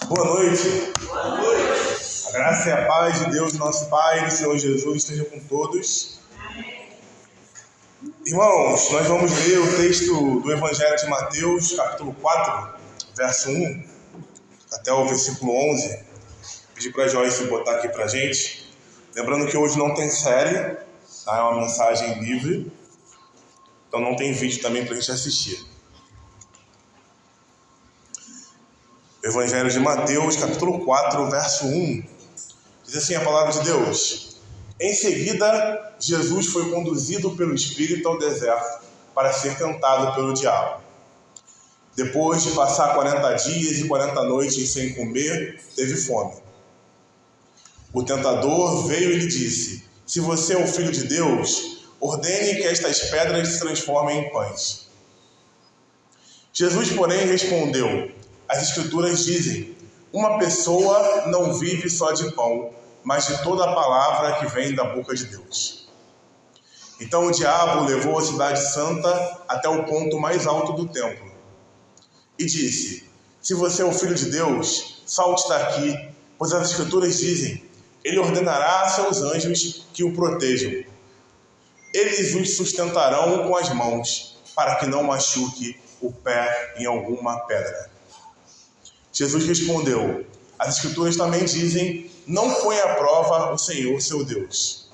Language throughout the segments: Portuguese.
Boa noite. Boa noite. A graça e a paz de Deus, nosso Pai, do Senhor Jesus, esteja com todos. Irmãos, nós vamos ler o texto do Evangelho de Mateus, capítulo 4, verso 1, até o versículo 11. Pedi para a Joyce botar aqui para a gente. Lembrando que hoje não tem série, tá? É uma mensagem livre, então não tem vídeo também para a gente assistir. Evangelho de Mateus, capítulo 4, verso 1. Diz assim a palavra de Deus: Em seguida, Jesus foi conduzido pelo Espírito ao deserto para ser tentado pelo diabo. Depois de passar 40 dias e 40 noites sem comer, teve fome. O tentador veio e lhe disse: Se você é o Filho de Deus, ordene que estas pedras se transformem em pães. Jesus, porém, respondeu: As Escrituras dizem: uma pessoa não vive só de pão, mas de toda a palavra que vem da boca de Deus. Então o diabo levou a cidade santa até o ponto mais alto do templo e disse: Se você é o Filho de Deus, salte daqui, pois as Escrituras dizem: Ele ordenará a seus anjos que o protejam. Eles os sustentarão com as mãos, para que não machuque o pé em alguma pedra. Jesus respondeu: As Escrituras também dizem: Não põe à prova o Senhor, seu Deus.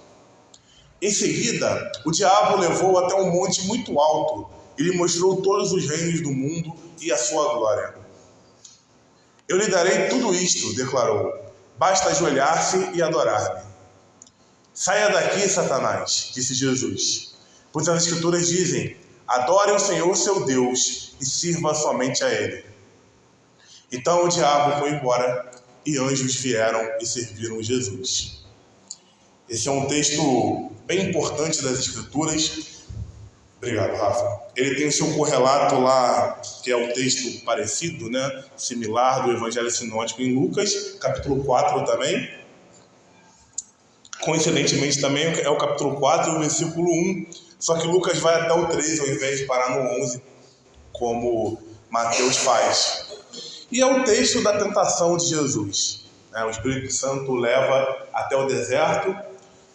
Em seguida, o diabo o levou até um monte muito alto e lhe mostrou todos os reinos do mundo e a sua glória. Eu lhe darei tudo isto, declarou. Basta ajoelhar-se e adorar-me. Saia daqui, Satanás, disse Jesus, pois as Escrituras dizem: Adore o Senhor, seu Deus, e sirva somente a Ele. Então o diabo foi embora e anjos vieram e serviram Jesus. Esse é um texto bem importante das Escrituras. Obrigado, Rafa. Ele tem o seu correlato lá, que é o texto parecido, né? Similar do Evangelho Sinótico em Lucas, capítulo 4 também. Coincidentemente também é o capítulo 4 e o versículo 1. Só que Lucas vai até o 13 ao invés de parar no 11, como Mateus faz. E é o texto da tentação de Jesus. O Espírito Santo leva até o deserto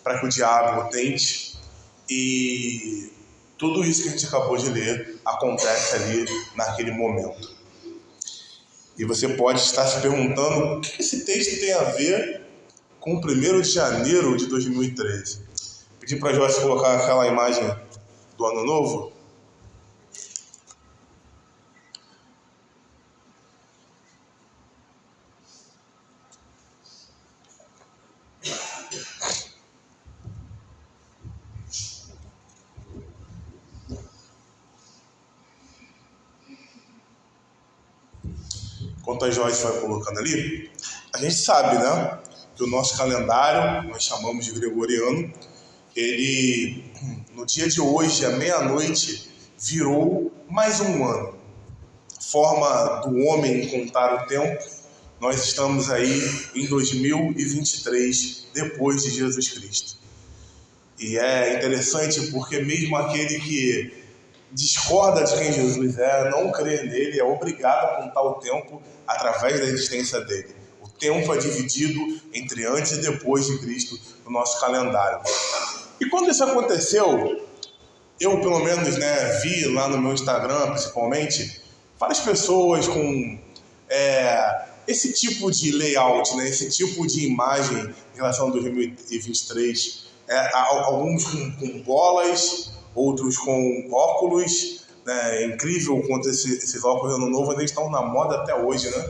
para que o diabo o tente. E tudo isso que a gente acabou de ler acontece ali naquele momento. E você pode estar se perguntando o que esse texto tem a ver com o 1º de janeiro de 2013. Pedi para a Joyce colocar aquela imagem do Ano Novo. Enquanto a Joyce vai colocando ali, a gente sabe, né, que o nosso calendário, nós chamamos de gregoriano, ele, no dia de hoje, à meia-noite, virou mais um ano. Forma do homem contar o tempo, nós estamos aí em 2023, depois de Jesus Cristo. E é interessante porque mesmo aquele que discorda de quem Jesus é, não crê nele, é obrigado a contar o tempo através da existência dele. O tempo é dividido entre antes e depois de Cristo no nosso calendário. E quando isso aconteceu, eu pelo menos vi lá no meu Instagram, principalmente, várias pessoas com esse tipo de layout, esse tipo de imagem em relação a 2023. Alguns com bolas, outros com óculos. É incrível quanto esses óculos ano novo ainda estão na moda até hoje, né?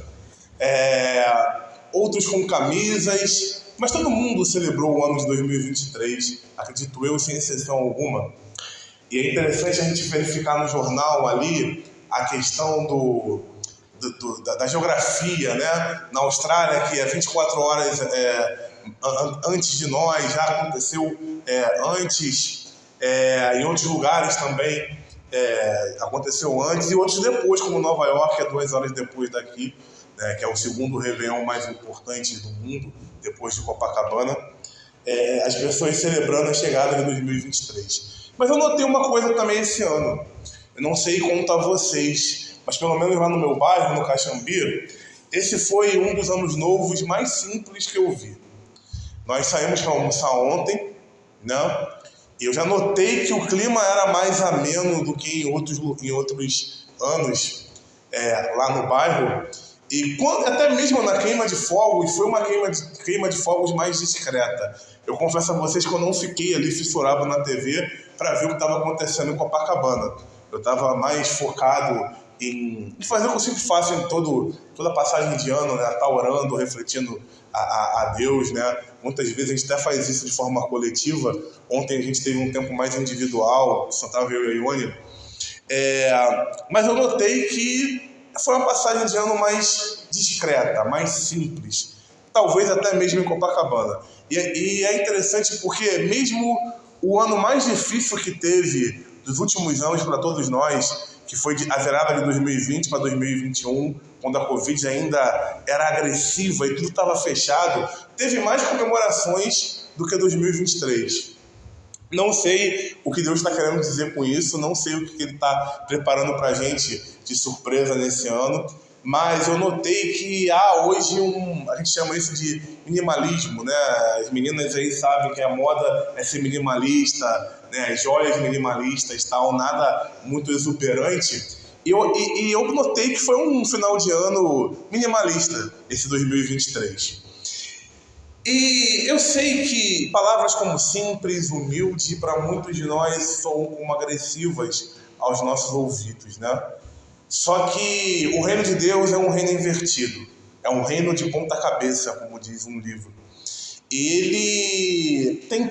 Outros com camisas, mas todo mundo celebrou o ano de 2023, acredito eu, sem exceção alguma. E é interessante a gente verificar no jornal ali a questão da geografia, né? Na Austrália, que é 24 horas antes de nós, já aconteceu antes, em outros lugares também aconteceu antes, e outros depois, como Nova York, que é 2 horas depois daqui, que é o segundo Réveillon mais importante do mundo, depois de Copacabana. As pessoas celebrando a chegada de 2023. Mas eu notei uma coisa também esse ano. Eu não sei como está vocês, mas pelo menos lá no meu bairro, no Caxambi, esse foi um dos anos novos mais simples que eu vi. Nós saímos para almoçar ontem, né? E eu já notei que o clima era mais ameno do que em outros anos lá no bairro. E até mesmo na queima de fogos, foi uma queima de fogos mais discreta. Eu confesso a vocês que eu não fiquei ali fissurado na TV para ver o que estava acontecendo em Copacabana. Eu estava mais focado em fazer o que eu sempre faço em toda passagem de ano, né? Tá orando, refletindo a Deus, né? Muitas vezes a gente até faz isso de forma coletiva. Ontem a gente teve um tempo mais individual, só estava eu e a Ione. Mas eu notei que foi uma passagem de ano mais discreta, mais simples. Talvez até mesmo em Copacabana. E é interessante porque mesmo o ano mais difícil que teve dos últimos anos para todos nós, que foi a virada de 2020 para 2021, quando a Covid ainda era agressiva e tudo estava fechado, teve mais comemorações do que 2023. Não sei o que Deus está querendo dizer com isso, não sei o que Ele está preparando para a gente de surpresa nesse ano, mas eu notei que há hoje a gente chama isso de minimalismo, né? As meninas aí sabem que a moda é ser minimalista, né? As joias minimalistas, tal, nada muito exuberante. E eu notei que foi um final de ano minimalista, esse 2023. E eu sei que palavras como simples, humilde, para muitos de nós são como agressivas aos nossos ouvidos, né? Só que o reino de Deus é um reino invertido. É um reino de ponta cabeça, como diz um livro. E ele tem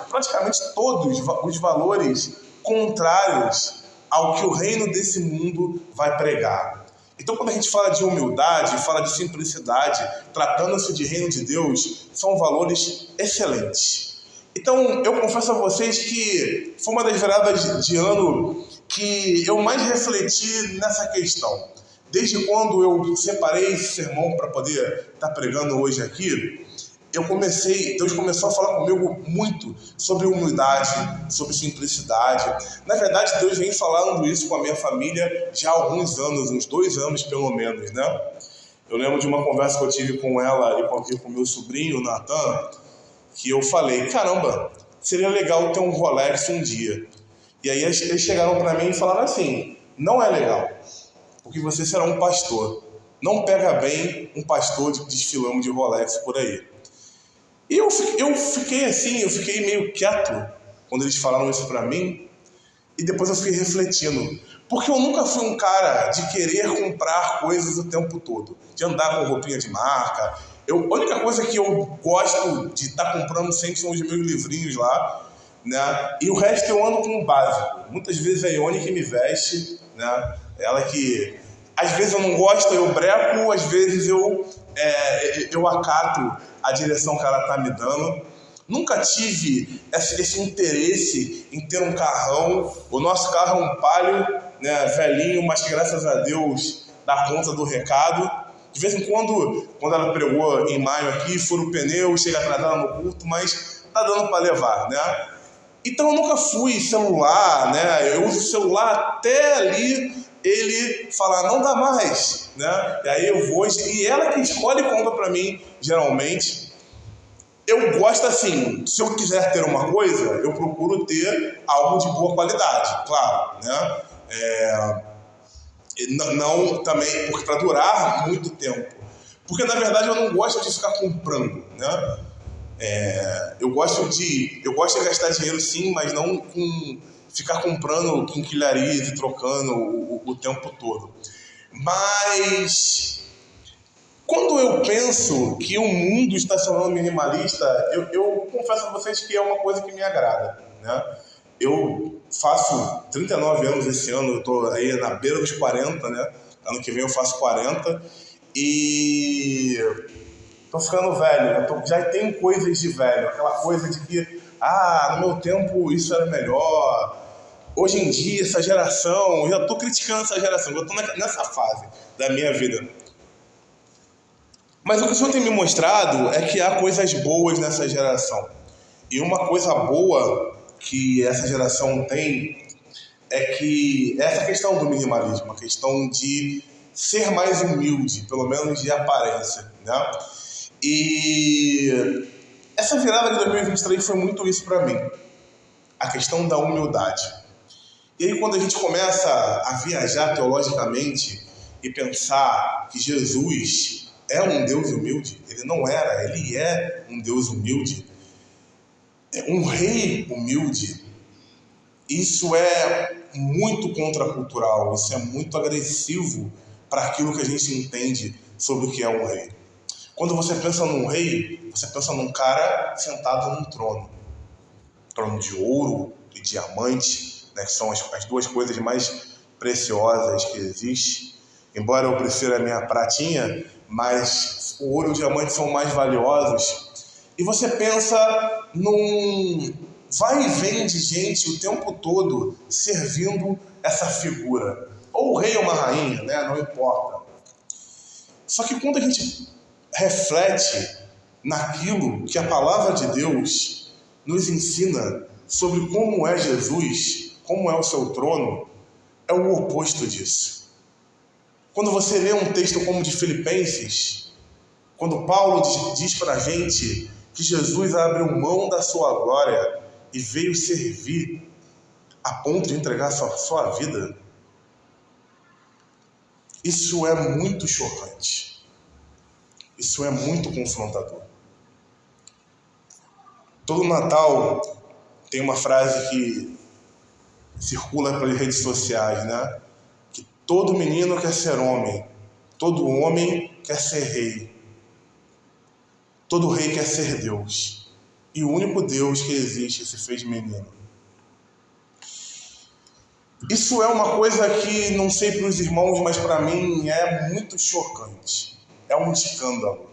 praticamente todos os valores contrários ao que o reino desse mundo vai pregar. Então, quando a gente fala de humildade, fala de simplicidade, tratando-se de reino de Deus, são valores excelentes. Então, eu confesso a vocês que foi uma das viradas de ano que eu mais refleti nessa questão. Desde quando eu separei esse sermão para poder estar pregando hoje aqui, Deus começou a falar comigo muito sobre humildade, sobre simplicidade. Na verdade, Deus vem falando isso com a minha família já há alguns anos, uns 2 anos pelo menos, né? Eu lembro de uma conversa que eu tive com ela e com meu sobrinho, Natan, que eu falei, caramba, seria legal ter um Rolex um dia. E aí eles chegaram para mim e falaram assim, não é legal, porque você será um pastor. Não pega bem um pastor desfilando de Rolex por aí. E eu fiquei meio quieto quando eles falaram isso pra mim. E depois eu fiquei refletindo. Porque eu nunca fui um cara de querer comprar coisas o tempo todo. De andar com roupinha de marca. A única coisa que eu gosto de estar comprando sempre são os meus livrinhos lá, né? E o resto eu ando com o básico. Muitas vezes é a Ione que me veste, né? Ela que... Às vezes eu não gosto, eu breco. Às vezes eu acato a direção que ela está me dando. Nunca tive esse interesse em ter um carrão. O nosso carro é um Palio, né, velhinho, mas que graças a Deus dá conta do recado. De vez em quando ela pregou em maio aqui, fura o pneu, chega atrasada no culto, mas tá dando para levar, né? Então eu nunca fui celular, né? Eu uso o celular até ali ele falar, não dá mais, né? E aí eu vou, e ela que escolhe e compra pra mim, geralmente. Eu gosto assim, se eu quiser ter uma coisa, eu procuro ter algo de boa qualidade, claro, né? Não também, porque para durar muito tempo. Porque na verdade eu não gosto de ficar comprando, né? Eu gosto de gastar dinheiro sim, mas não com ficar comprando quinquilharias e trocando o tempo todo. Mas quando eu penso que o mundo está se tornando minimalista, eu confesso a vocês que é uma coisa que me agrada, né? Eu faço 39 anos esse ano, eu estou aí na beira dos 40, né? Ano que vem eu faço 40 e tô ficando velho, já tenho coisas de velho, aquela coisa de que, no meu tempo isso era melhor. Hoje em dia, essa geração, eu já tô criticando essa geração, eu tô nessa fase da minha vida. Mas o que o Senhor tem me mostrado é que há coisas boas nessa geração. E uma coisa boa que essa geração tem é essa questão do minimalismo, a questão de ser mais humilde, pelo menos de aparência, né? E essa virada de 2023 foi muito isso para mim, a questão da humildade. E aí quando a gente começa a viajar teologicamente e pensar que Jesus é um Deus humilde, ele não era, ele é um Deus humilde, um rei humilde, isso é muito contracultural, isso é muito agressivo para aquilo que a gente entende sobre o que é um rei. Quando você pensa num rei, você pensa num cara sentado num trono de ouro e diamante, né, que são as duas coisas mais preciosas que existem. Embora eu prefira a minha pratinha, mas o ouro e o diamante são mais valiosos. E você pensa num vai e vem de gente o tempo todo servindo essa figura. Ou o rei ou uma rainha, né? Não importa. Só que quando a gente reflete naquilo que a palavra de Deus nos ensina sobre como é Jesus, como é o seu trono, é o oposto disso. Quando você lê um texto como o de Filipenses, quando Paulo diz para a gente que Jesus abriu mão da sua glória e veio servir a ponto de entregar sua vida, isso é muito chocante. Isso é muito confrontador. Todo Natal tem uma frase que circula pelas redes sociais, né? Que todo menino quer ser homem, todo homem quer ser rei, todo rei quer ser Deus. E o único Deus que existe se fez menino. Isso é uma coisa que, não sei para os irmãos, mas para mim é muito chocante. É um escândalo.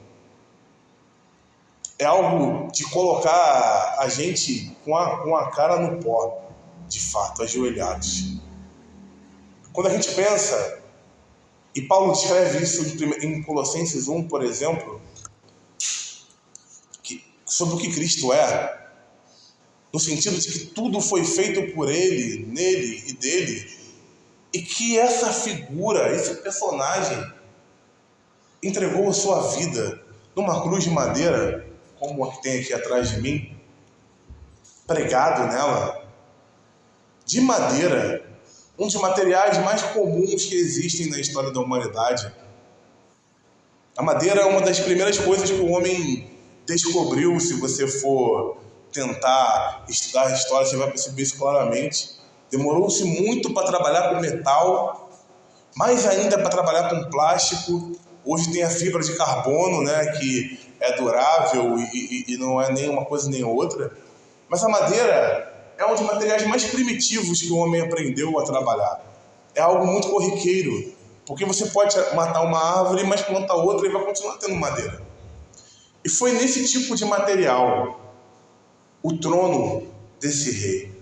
É algo de colocar a gente com a cara no pó, de fato, ajoelhados. Quando a gente pensa, e Paulo descreve isso em Colossenses 1, por exemplo, sobre o que Cristo é, no sentido de que tudo foi feito por Ele, nele e dele, e que essa figura, esse personagem, entregou a sua vida numa cruz de madeira, como a que tem aqui atrás de mim, pregado nela, de madeira, um dos materiais mais comuns que existem na história da humanidade. A madeira é uma das primeiras coisas que o homem descobriu. Se você for tentar estudar a história, você vai perceber isso claramente. Demorou-se muito para trabalhar com metal, mais ainda para trabalhar com plástico. Hoje tem a fibra de carbono, né, que é durável e não é nem uma coisa nem outra. Mas a madeira é um dos materiais mais primitivos que o homem aprendeu a trabalhar. É algo muito corriqueiro, porque você pode matar uma árvore, mas plantar outra e vai continuar tendo madeira. E foi nesse tipo de material o trono desse rei.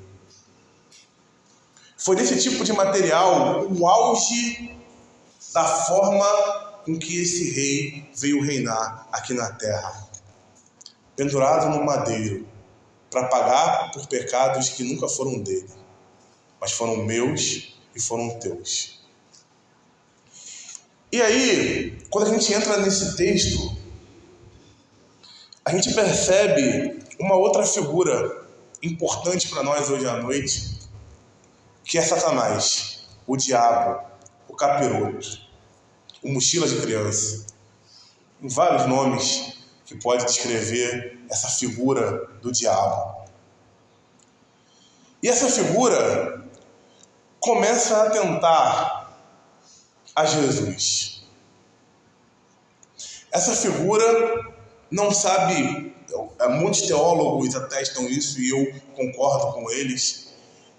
Foi nesse tipo de material o auge da forma com que esse rei veio reinar aqui na terra. Pendurado no madeiro, para pagar por pecados que nunca foram dele, mas foram meus e foram teus. E aí, quando a gente entra nesse texto, a gente percebe uma outra figura importante para nós hoje à noite, que é Satanás, o diabo, o capiroto, o mochila de criança. Em vários nomes que pode descrever essa figura do diabo. E essa figura começa a tentar a Jesus. Essa figura não sabe, muitos teólogos atestam isso e eu concordo com eles,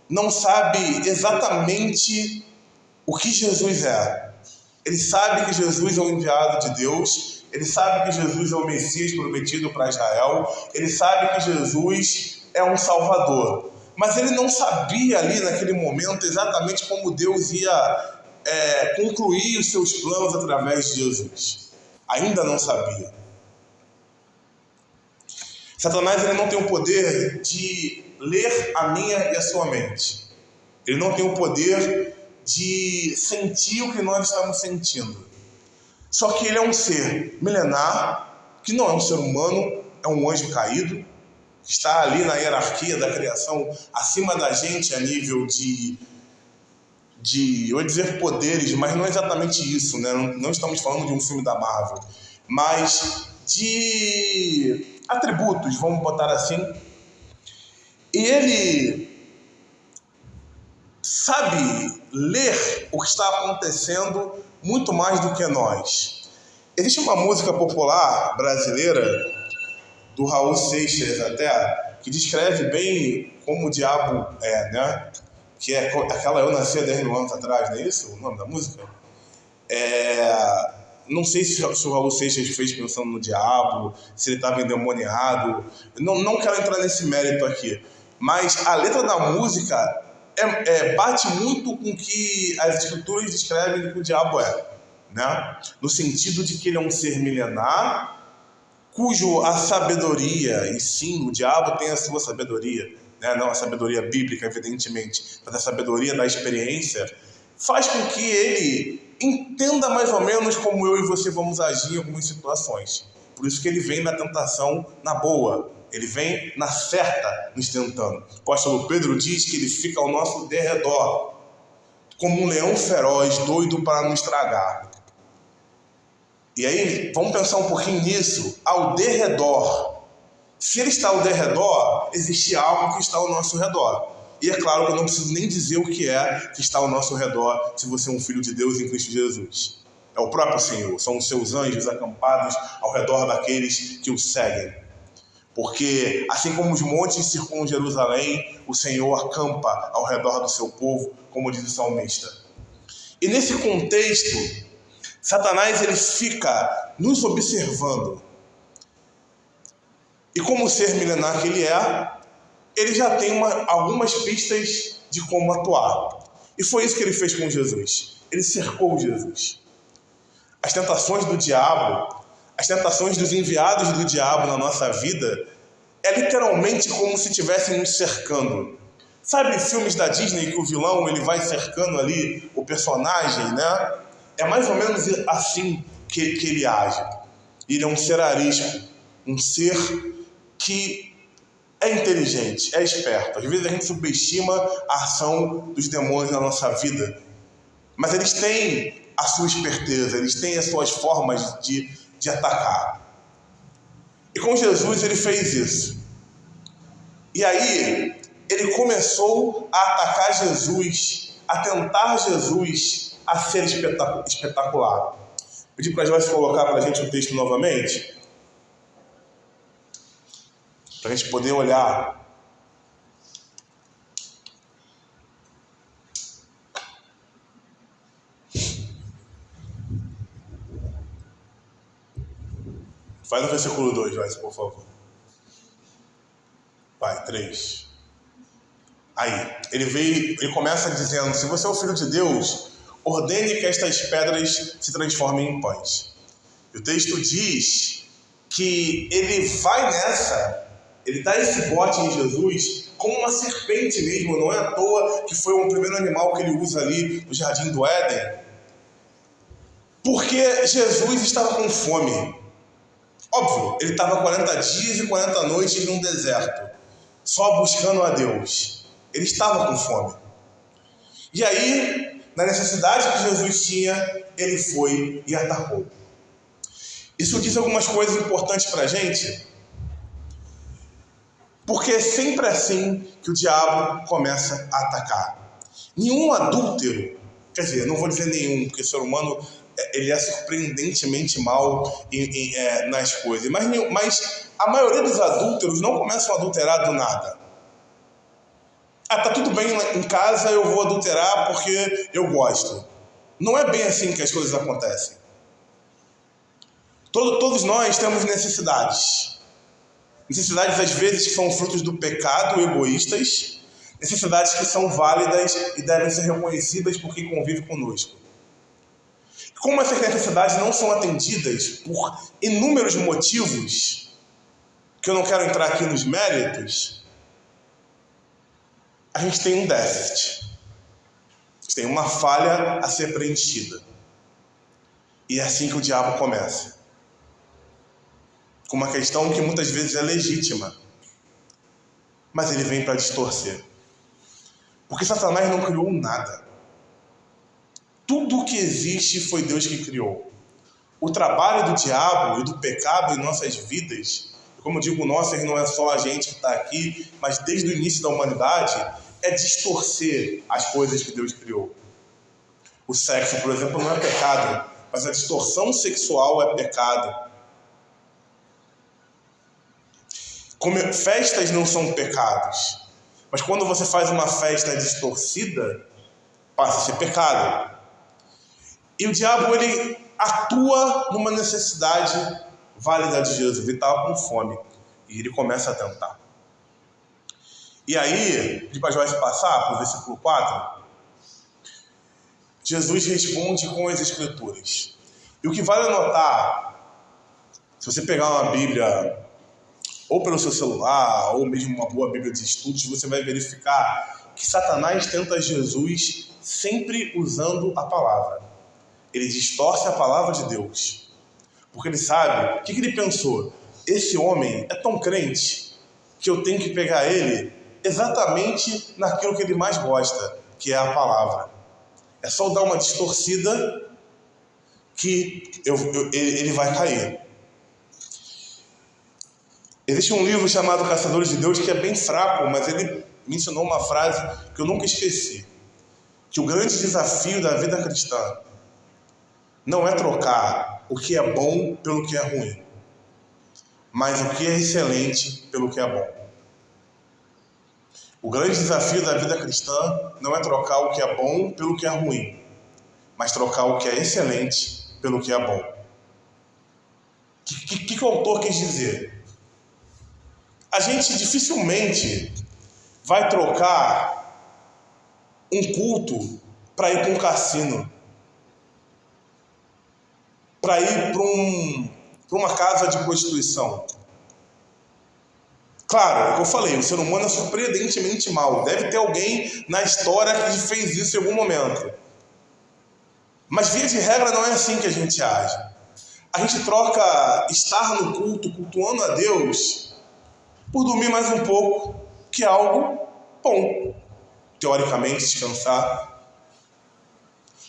não sabe exatamente o que Jesus é. Ele sabe que Jesus é o enviado de Deus, ele sabe que Jesus é o Messias prometido para Israel, ele sabe que Jesus é um Salvador. Mas ele não sabia ali naquele momento exatamente como Deus ia concluir os seus planos através de Jesus. Ainda não sabia. Satanás ele não tem o poder de ler a minha e a sua mente. Ele não tem o poder de sentir o que nós estamos sentindo. Só que ele é um ser milenar, que não é um ser humano, é um anjo caído, que está ali na hierarquia da criação, acima da gente a nível eu ia dizer poderes, mas não é exatamente isso, né? Não estamos falando de um filme da Marvel, mas de atributos, vamos botar assim. E ele sabe ler o que está acontecendo muito mais do que nós. Existe uma música popular brasileira, do Raul Seixas até, que descreve bem como o diabo é, né? Que é aquela Eu Nasci há 10 mil anos atrás, não é isso o nome da música? Não sei se o Raul Seixas fez pensando no diabo, se ele estava endemoniado. Não quero entrar nesse mérito aqui. Mas a letra da música bate muito com o que as escrituras descrevem do que o diabo é, né? No sentido de que ele é um ser milenar, cujo a sabedoria, e sim, o diabo tem a sua sabedoria, né? Não a sabedoria bíblica, evidentemente, mas a sabedoria da experiência, faz com que ele entenda mais ou menos como eu e você vamos agir em algumas situações. Por isso que ele vem na tentação na boa, ele vem na certa nos tentando. O apóstolo Pedro diz que ele fica ao nosso derredor, como um leão feroz, doido para nos tragar. E aí, vamos pensar um pouquinho nisso, ao derredor. Se ele está ao derredor, existe algo que está ao nosso redor. E é claro que eu não preciso nem dizer o que é que está ao nosso redor se você é um filho de Deus em Cristo Jesus. É o próprio Senhor, são os seus anjos acampados ao redor daqueles que o seguem. Porque, assim como os montes circundam Jerusalém, o Senhor acampa ao redor do seu povo, como diz o salmista. E nesse contexto, Satanás ele fica nos observando. E como ser milenar que ele já tem algumas pistas de como atuar. E foi isso que ele fez com Jesus. Ele cercou Jesus. As tentações do diabo, as tentações dos enviados do diabo na nossa vida, é literalmente como se estivessem nos cercando. Sabe filmes da Disney que o vilão ele vai cercando ali o personagem, né? É mais ou menos assim que ele age. Ele é um ser arisco, um ser que é inteligente, é esperto. Às vezes a gente subestima a ação dos demônios na nossa vida, mas eles têm a sua esperteza, eles têm as suas formas de atacar. E com Jesus ele fez isso. E aí ele começou a atacar Jesus, a tentar Jesus a ser espetacular. Pedi para a Joyce colocar para a gente o texto novamente, para a gente poder olhar. Faz o versículo 2, Joyce, por favor. Vai, 3. Aí, ele começa dizendo: se você é o Filho de Deus, ordene que estas pedras se transformem em pães. E o texto diz que ele vai nessa, ele dá esse bote em Jesus como uma serpente mesmo, não é à toa que foi o primeiro animal que ele usa ali no Jardim do Éden. Porque Jesus estava com fome. Óbvio, ele estava 40 dias e 40 noites num deserto, só buscando a Deus. Ele estava com fome. E aí, na necessidade que Jesus tinha, ele foi e atacou. Isso diz algumas coisas importantes para a gente, porque é sempre assim que o diabo começa a atacar. Nenhum adúltero, quer dizer, não vou dizer nenhum, porque o ser humano ele é surpreendentemente mal nas coisas, mas a maioria dos adúlteros não começam a adulterar do nada. Tá tudo bem em casa, eu vou adulterar porque eu gosto. Não é bem assim que as coisas acontecem. Todos nós temos necessidades. Necessidades, às vezes, que são frutos do pecado, egoístas. Necessidades que são válidas e devem ser reconhecidas por quem convive conosco. Como essas necessidades não são atendidas por inúmeros motivos, que eu não quero entrar aqui nos méritos, a gente tem um déficit. Tem uma falha a ser preenchida. E é assim que o diabo começa. Com uma questão que muitas vezes é legítima, mas ele vem para distorcer. Porque Satanás não criou nada. Tudo o que existe foi Deus que criou. O trabalho do diabo e do pecado em nossas vidas, como eu digo, nossas não é só a gente que está aqui, mas desde o início da humanidade, é distorcer as coisas que Deus criou. O sexo, por exemplo, não é pecado, mas a distorção sexual é pecado. Festas não são pecados, mas quando você faz uma festa distorcida, passa a ser pecado. E o diabo, ele atua numa necessidade válida de Jesus. Ele estava com fome e ele começa a tentar. E aí, pedi para Joyce passar para o versículo 4. Jesus responde com as Escrituras. E o que vale notar, se você pegar uma Bíblia, ou pelo seu celular, ou mesmo uma boa Bíblia de estudos, você vai verificar que Satanás tenta Jesus sempre usando a palavra. Ele distorce a palavra de Deus. Porque ele sabe, o que ele pensou? Esse homem é tão crente que eu tenho que pegar ele exatamente naquilo que ele mais gosta, que é a palavra. É só dar uma distorcida que ele vai cair. Existe um livro chamado Caçadores de Deus que é bem fraco, mas ele me ensinou uma frase que eu nunca esqueci. Que o grande desafio da vida cristã não é trocar o que é bom pelo que é ruim, mas o que é excelente pelo que é bom. O grande desafio da vida cristã não é trocar o que é bom pelo que é ruim, mas trocar o que é excelente pelo que é bom. O que o autor quis dizer? A gente dificilmente vai trocar um culto para ir para um cassino, para ir para uma casa de prostituição. Claro, é o que eu falei, o ser humano é surpreendentemente mau. Deve ter alguém na história que fez isso em algum momento. Mas, via de regra, não é assim que a gente age. A gente troca estar no culto, cultuando a Deus, por dormir mais um pouco, que é algo bom. Teoricamente, descansar.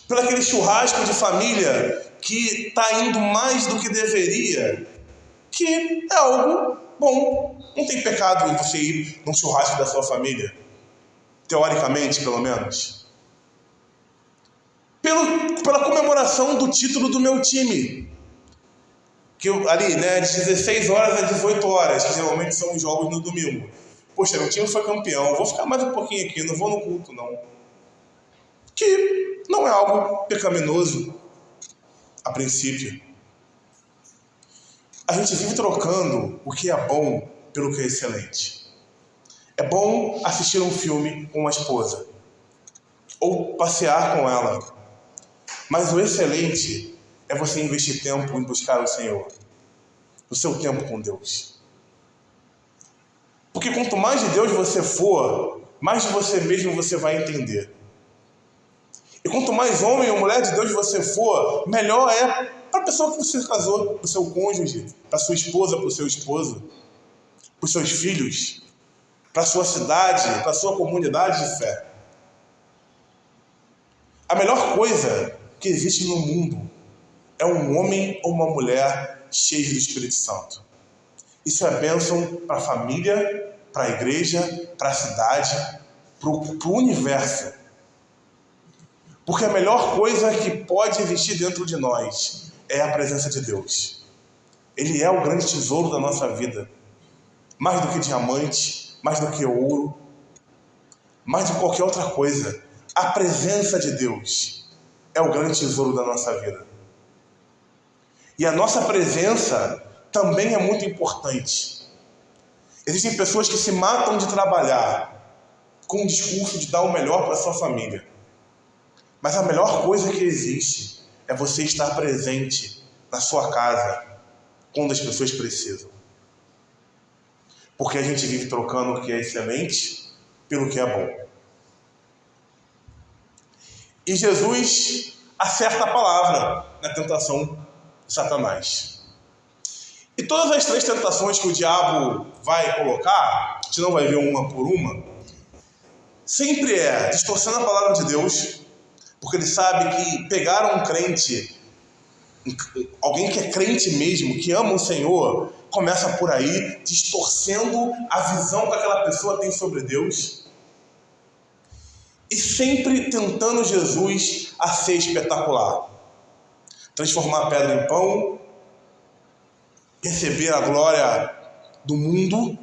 Por aquele churrasco de família que está indo mais do que deveria, que é algo bom. Não tem pecado em você ir num churrasco da sua família. Teoricamente, pelo menos. Pela comemoração do título do meu time. Que ali, né, de 16 horas a 18 horas, que geralmente são os jogos no domingo. Poxa, meu time foi campeão, vou ficar mais um pouquinho aqui, não vou no culto, não. Que não é algo pecaminoso, a princípio. A gente vive trocando o que é bom pelo que é excelente. É bom assistir um filme com a esposa, ou passear com ela. Mas o excelente é você investir tempo em buscar o Senhor, o seu tempo com Deus. Porque quanto mais de Deus você for, mais de você mesmo você vai entender. E quanto mais homem ou mulher de Deus você for, melhor é para a pessoa que você casou, para o seu cônjuge, para a sua esposa, para o seu esposo, para os seus filhos, para a sua cidade, para a sua comunidade de fé. A melhor coisa que existe no mundo é um homem ou uma mulher cheios do Espírito Santo. Isso é bênção para a família, para a igreja, para a cidade, para o universo. Porque a melhor coisa que pode existir dentro de nós é a presença de Deus. Ele é o grande tesouro da nossa vida. Mais do que diamante, mais do que ouro, mais do que qualquer outra coisa. A presença de Deus é o grande tesouro da nossa vida. E a nossa presença também é muito importante. Existem pessoas que se matam de trabalhar com o discurso de dar o melhor para a sua família. Mas a melhor coisa que existe é você estar presente na sua casa quando as pessoas precisam. Porque a gente vive trocando o que é excelente pelo que é bom. E Jesus acerta a palavra na tentação de Satanás. E todas as 3 tentações que o diabo vai colocar, a gente não vai ver uma por uma, sempre é distorcendo a palavra de Deus, porque ele sabe que pegar um crente, alguém que é crente mesmo, que ama o Senhor, começa por aí, distorcendo a visão que aquela pessoa tem sobre Deus, e sempre tentando Jesus a ser espetacular. Transformar a pedra em pão, receber a glória do mundo.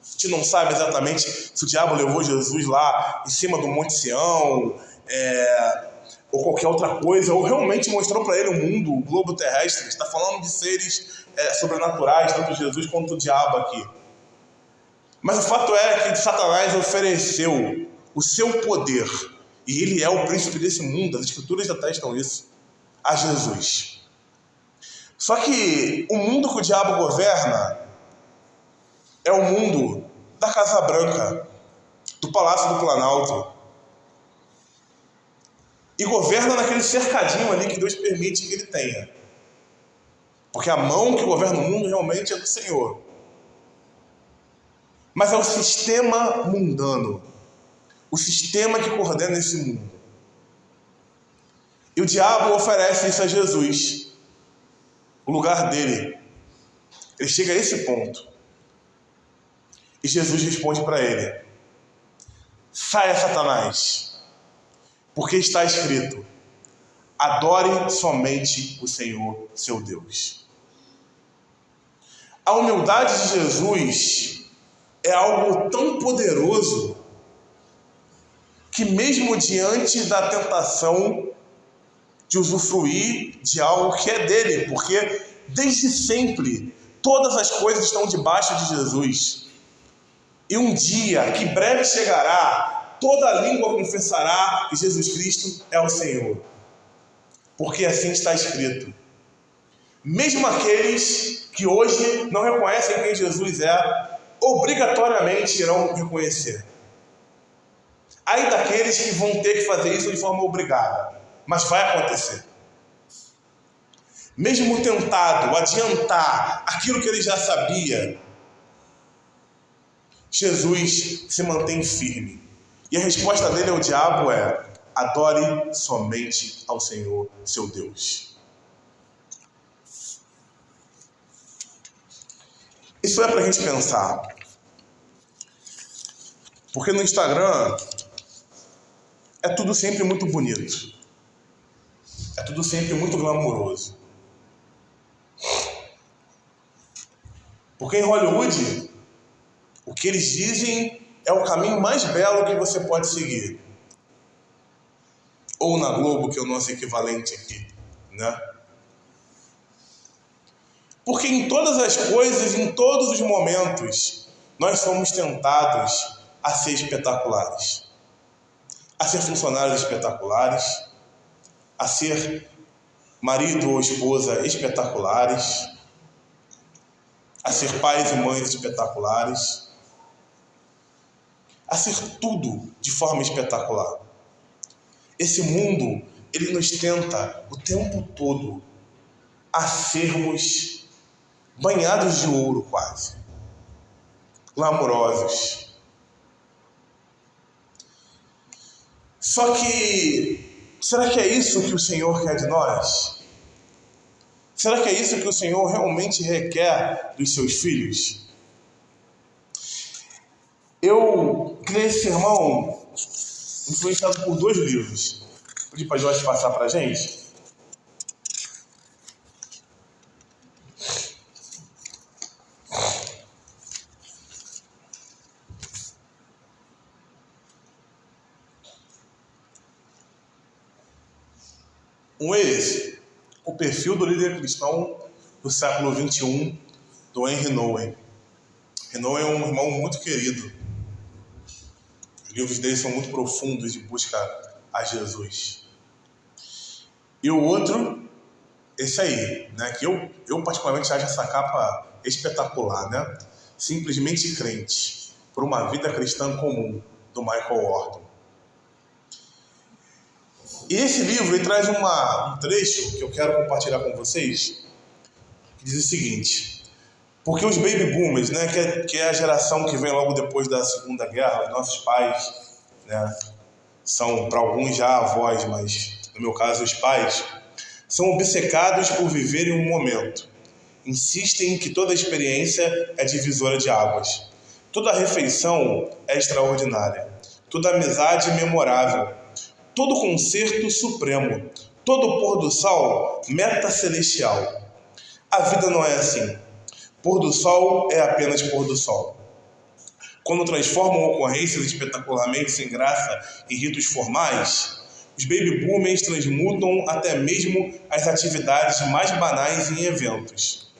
A gente não sabe exatamente se o diabo levou Jesus lá em cima do Monte Sião, ou qualquer outra coisa, ou realmente mostrou para ele o mundo, o globo terrestre. Está falando de seres sobrenaturais, tanto Jesus quanto o diabo aqui. Mas o fato é que Satanás ofereceu o seu poder, e ele é o príncipe desse mundo, as escrituras atestam isso, a Jesus. Só que o mundo que o diabo governa é o mundo da Casa Branca, do Palácio do Planalto. E governa naquele cercadinho ali que Deus permite que ele tenha. Porque a mão que governa o mundo realmente é do Senhor. Mas é o sistema mundano, o sistema que coordena esse mundo. E o diabo oferece isso a Jesus, o lugar dele. Ele chega a esse ponto. E Jesus responde para ele: saia, Satanás, porque está escrito: adore somente o Senhor, seu Deus. A humildade de Jesus é algo tão poderoso que mesmo diante da tentação de usufruir de algo que é dele, porque desde sempre todas as coisas estão debaixo de Jesus. E um dia, que breve chegará, toda língua confessará que Jesus Cristo é o Senhor. Porque assim está escrito. Mesmo aqueles que hoje não reconhecem quem Jesus é, obrigatoriamente irão reconhecer. Aí daqueles que vão ter que fazer isso de forma obrigada, mas vai acontecer. Mesmo tentado adiantar aquilo que ele já sabia, Jesus se mantém firme. E a resposta dele ao diabo é: adore somente ao Senhor, seu Deus. Isso é para a gente pensar. Porque no Instagram é tudo sempre muito bonito. É tudo sempre muito glamouroso. Porque em Hollywood, o que eles dizem é o caminho mais belo que você pode seguir. Ou na Globo, que é o nosso equivalente aqui, né? Porque em todas as coisas, em todos os momentos, nós somos tentados a ser espetaculares. A ser funcionários espetaculares, a ser marido ou esposa espetaculares, a ser pais e mães espetaculares, a ser tudo de forma espetacular. Esse mundo, ele nos tenta o tempo todo a sermos banhados de ouro quase, glamourosos. Só que, será que é isso que o Senhor quer de nós? Será que é isso que o Senhor realmente requer dos seus filhos? Eu criei esse sermão influenciado por 2 livros. Vou pedir para a Jorge passar para a gente. Um é esse, o perfil do líder cristão do século XXI, do Henry Nouwen. Henry Nouwen é um irmão muito querido. Os livros dele são muito profundos de busca a Jesus. E o outro, esse aí, né, que eu particularmente acho essa capa espetacular, né? Simplesmente Crente, por uma vida cristã comum, do Michael Horton. E esse livro ele traz um trecho que eu quero compartilhar com vocês, que diz o seguinte: porque os baby boomers, né, que é a geração que vem logo depois da Segunda Guerra, os nossos pais, né, são para alguns já avós, mas no meu caso os pais, são obcecados por viverem um momento. Insistem que toda experiência é divisora de águas. Toda refeição é extraordinária. Toda amizade memorável. Todo concerto supremo. Todo pôr do sol, meta celestial. A vida não é assim. Pôr do sol é apenas pôr do sol. Quando transformam ocorrências espetacularmente sem graça em ritos formais, os baby boomers transmutam até mesmo as atividades mais banais em eventos,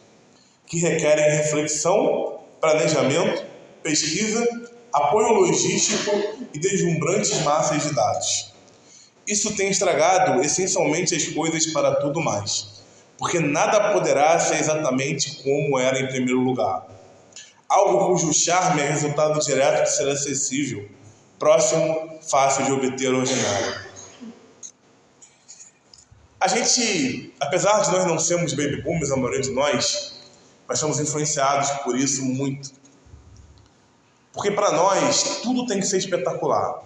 que requerem reflexão, planejamento, pesquisa, apoio logístico e deslumbrantes massas de dados. Isso tem estragado essencialmente as coisas para tudo mais, porque nada poderá ser exatamente como era em primeiro lugar. Algo cujo charme é resultado direto de ser acessível, próximo, fácil de obter, ordinário. A gente, apesar de nós não sermos baby boomers, a maioria de nós somos influenciados por isso muito. Porque para nós, tudo tem que ser espetacular.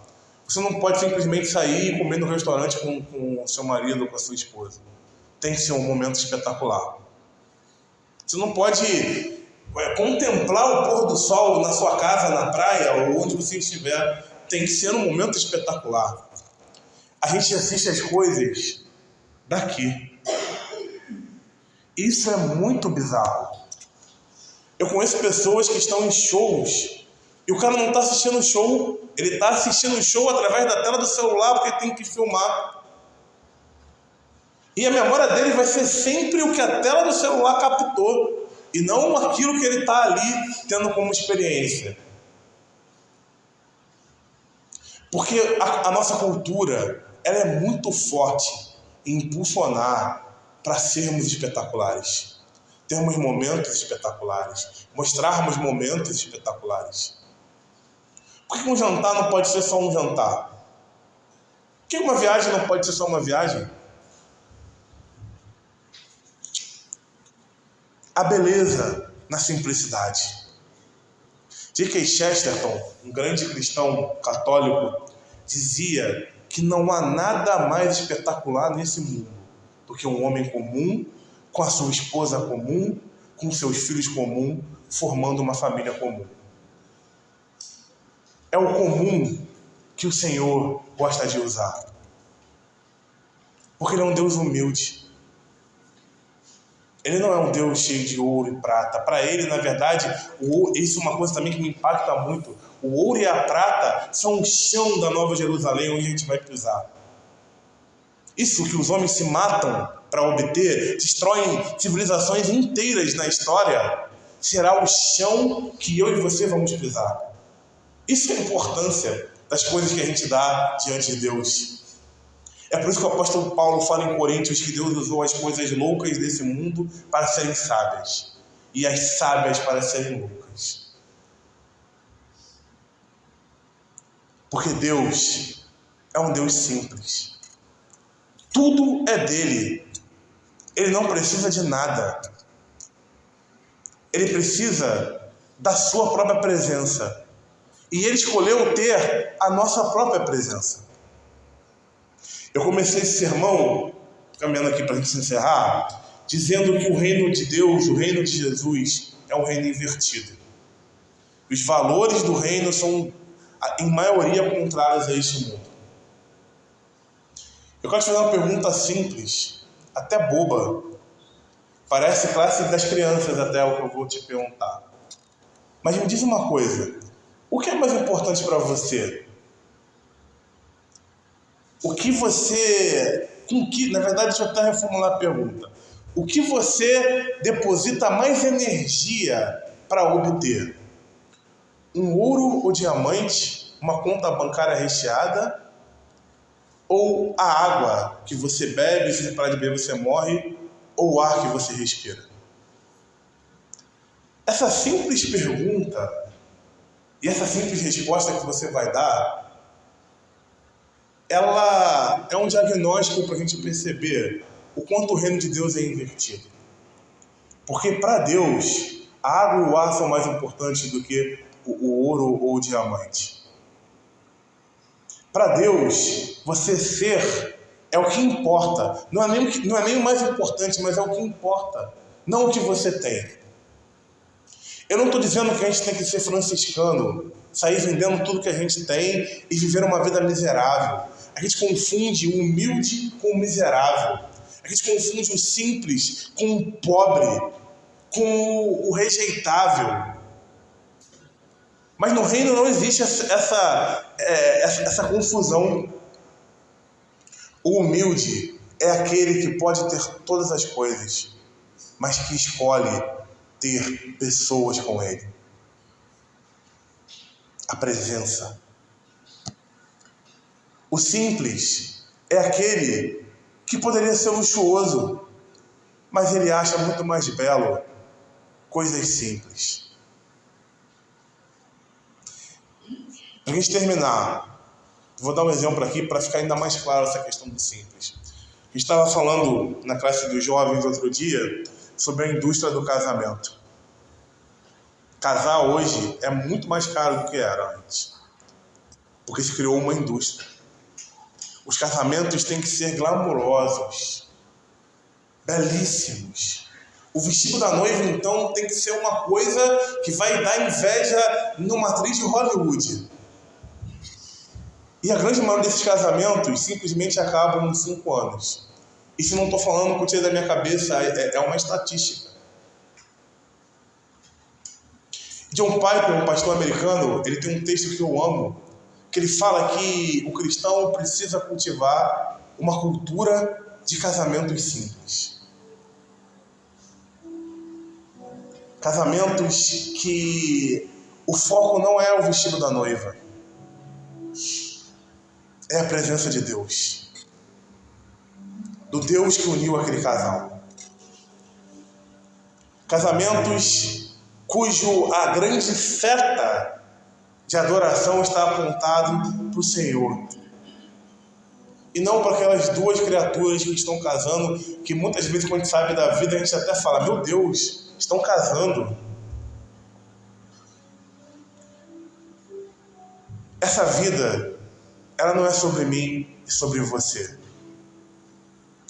Você não pode simplesmente sair e comer no restaurante com o seu marido ou com a sua esposa. Tem que ser um momento espetacular. Você não pode contemplar o pôr do sol na sua casa, na praia ou onde você estiver. Tem que ser um momento espetacular. A gente assiste as coisas daqui. Isso é muito bizarro. Eu conheço pessoas que estão em shows e o cara não está assistindo o show, ele está assistindo o show através da tela do celular porque tem que filmar. E a memória dele vai ser sempre o que a tela do celular captou e não aquilo que ele está ali tendo como experiência. Porque a nossa cultura ela é muito forte em impulsionar para sermos espetaculares. Termos momentos espetaculares. Mostrarmos momentos espetaculares. Por que um jantar não pode ser só um jantar? Por que uma viagem não pode ser só uma viagem? A beleza na simplicidade. G.K. Chesterton, um grande cristão católico, dizia que não há nada mais espetacular nesse mundo do que um homem comum, com a sua esposa comum, com seus filhos comum, formando uma família comum. É o comum que o Senhor gosta de usar. Porque Ele é um Deus humilde. Ele não é um Deus cheio de ouro e prata. Para Ele, na verdade, isso é uma coisa também que me impacta muito. O ouro e a prata são o chão da Nova Jerusalém onde a gente vai pisar. Isso que os homens se matam para obter, destroem civilizações inteiras na história, será o chão que eu e você vamos pisar. Isso é a importância das coisas que a gente dá diante de Deus. É por isso que o apóstolo Paulo fala em Coríntios que Deus usou as coisas loucas desse mundo para serem sábias e as sábias para serem loucas. Porque Deus é um Deus simples. Tudo é dele. Ele não precisa de nada. Ele precisa da sua própria presença. E Ele escolheu ter a nossa própria presença. Eu comecei esse sermão, caminhando aqui para a gente encerrar, dizendo que o reino de Deus, o reino de Jesus, é um reino invertido. Os valores do reino são, em maioria, contrários a este mundo. Eu quero te fazer uma pergunta simples, até boba. Parece classe das crianças até o que eu vou te perguntar. Mas me diz uma coisa, o que é mais importante para você? Na verdade, deixa eu até reformular a pergunta. O que você deposita mais energia para obter? Um ouro ou diamante, uma conta bancária recheada, ou a água que você bebe, se você parar de beber você morre, ou o ar que você respira? Essa simples pergunta e essa simples resposta que você vai dar ela é um diagnóstico para a gente perceber o quanto o reino de Deus é invertido. Porque para Deus, a água e o ar são mais importantes do que o ouro ou o diamante. Para Deus, você ser é o que importa. Não é nem o mais importante, mas é o que importa. Não o que você tem. Eu não estou dizendo que a gente tem que ser franciscano, sair vendendo tudo que a gente tem e viver uma vida miserável. A gente confunde o humilde com o miserável. A gente confunde o simples com o pobre, com o rejeitável. Mas no reino não existe essa confusão. O humilde é aquele que pode ter todas as coisas, mas que escolhe ter pessoas com ele. A presença. O simples é aquele que poderia ser luxuoso, mas ele acha muito mais belo coisas simples. Para a gente terminar, vou dar um exemplo aqui para ficar ainda mais claro essa questão do simples. A gente estava falando na classe dos jovens outro dia sobre a indústria do casamento. Casar hoje é muito mais caro do que era antes, porque se criou uma indústria. Os casamentos têm que ser glamourosos, belíssimos. O vestido da noiva, então, tem que ser uma coisa que vai dar inveja numa atriz de Hollywood. E a grande maioria desses casamentos simplesmente acabam em 5 anos. Isso não estou falando que eu tirei da minha cabeça, é uma estatística. John Piper, um pastor americano, ele tem um texto que eu amo, que ele fala que o cristão precisa cultivar uma cultura de casamentos simples. Casamentos que o foco não é o vestido da noiva, é a presença de Deus. Do Deus que uniu aquele casal. Casamentos a grande seta de adoração está apontado para o Senhor. E não para aquelas 2 criaturas que estão casando, que muitas vezes quando a gente sabe da vida, a gente até fala, meu Deus, estão casando. Essa vida, ela não é sobre mim e sobre você.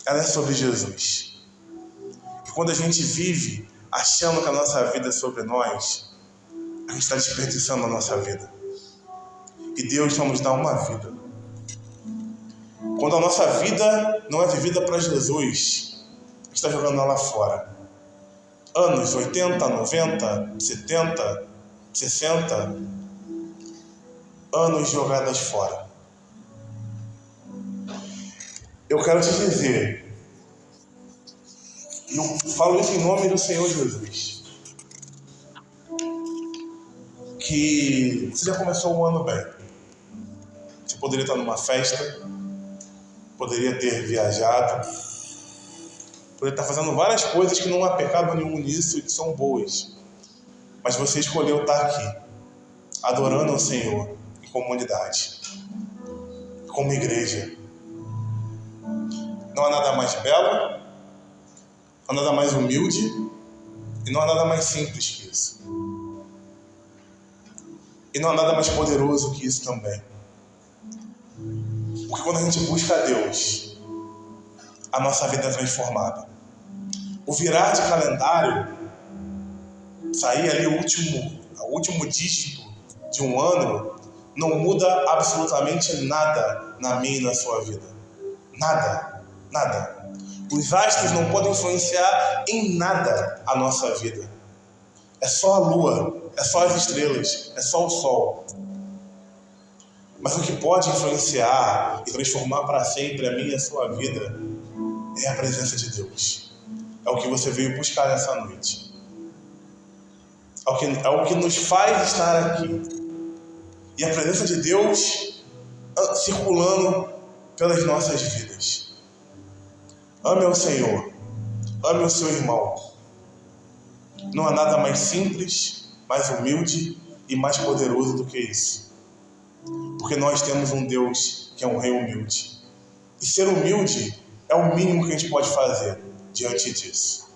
Ela é sobre Jesus. E quando a gente vive achando que a nossa vida é sobre nós, a gente está desperdiçando a nossa vida. E Deus só nos dá uma vida. Quando a nossa vida não é vivida para Jesus, a gente está jogando ela fora. Anos 80, 90, 70, 60, anos jogadas fora. Eu quero te dizer, e eu falo isso em nome do Senhor Jesus, que você já começou o ano bem. Você poderia estar numa festa, poderia ter viajado, poderia estar fazendo várias coisas que não há pecado nenhum nisso e que são boas. Mas você escolheu estar aqui, adorando ao Senhor em comunidade, como igreja. Não há nada mais belo, não há nada mais humilde e não há nada mais simples que isso. E não há nada mais poderoso que isso também. Porque quando a gente busca a Deus, a nossa vida é transformada. O virar de calendário, sair ali o último dígito de um ano, não muda absolutamente nada na minha e na sua vida. Nada, nada. Os astros não podem influenciar em nada a nossa vida. É só a lua, é só as estrelas, é só o sol. Mas o que pode influenciar e transformar para sempre a minha e a sua vida é a presença de Deus. É o que você veio buscar nessa noite. É o que nos faz estar aqui. E a presença de Deus circulando pelas nossas vidas. Ame ao Senhor. Ame o seu irmão. Não há nada mais simples, mais humilde e mais poderoso do que isso. Porque nós temos um Deus que é um rei humilde. E ser humilde é o mínimo que a gente pode fazer diante disso.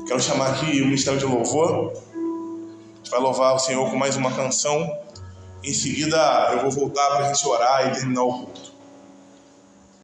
Quero chamar aqui o Ministério de Louvor. A gente vai louvar o Senhor com mais uma canção. Em seguida eu vou voltar para a gente orar e terminar o culto.